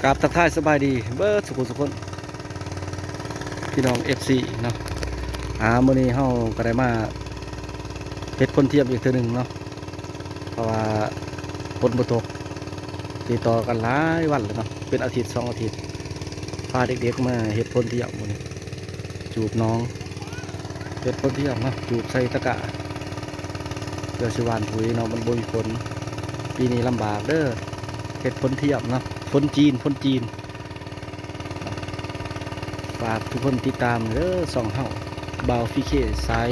กราบทักทายสบายดีเบิร์ดสุขุสุขคนพี่น้อง FC เนาะมื้อนี้เฮาก็ได้มาเฮ็ดพ่นเทียมอีกเทื่อหนึงเนาะเพราะว่าฝนบ่ตกติดต่อกันหลายวันแล้วเนาะเป็นอาทิตย์2 อาทิตย์พาเด็กๆมาเฮ็ดพ่นเทียมมื้อนี้จูบน้องเฮ็ดพ่นเทียมเนาะจูบใส่ตะกร้าเพื่อสิหว่านปุ๋ยเนาะมันบ่มีฝนปีนี้ลำบากเด้อเฮ็ดพ่นเทียมเนาะพ่นจีนฝากทุกคนติดตามเด้อส่องเฮาบาวฟิเคสาย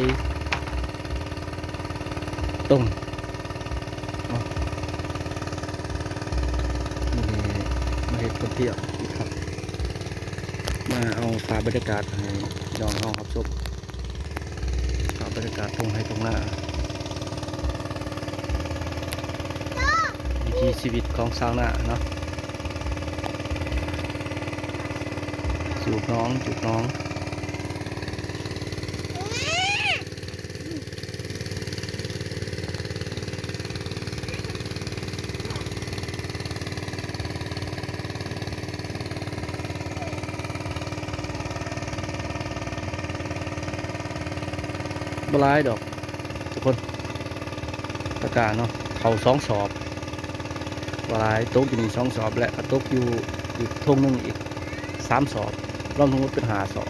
ตรงเนาะนี่มาเห็ดคนเที่ยวอีกครับมาเอาฝาบรรยากาศให้น้องเฮาครับชมฝาบรรยากาศตรงให้ตรงหน้าวิถีชีวิตของชาวนาเนาะจูบน้องบลายดอกทุกคนตะกร้าเนาะเขา2 สอบบลายตกอยู่นี่2 สอบและตกอยู่อีกทงหนึงอีก3 สอบรวมทั้งหมดเป็น5 สอบ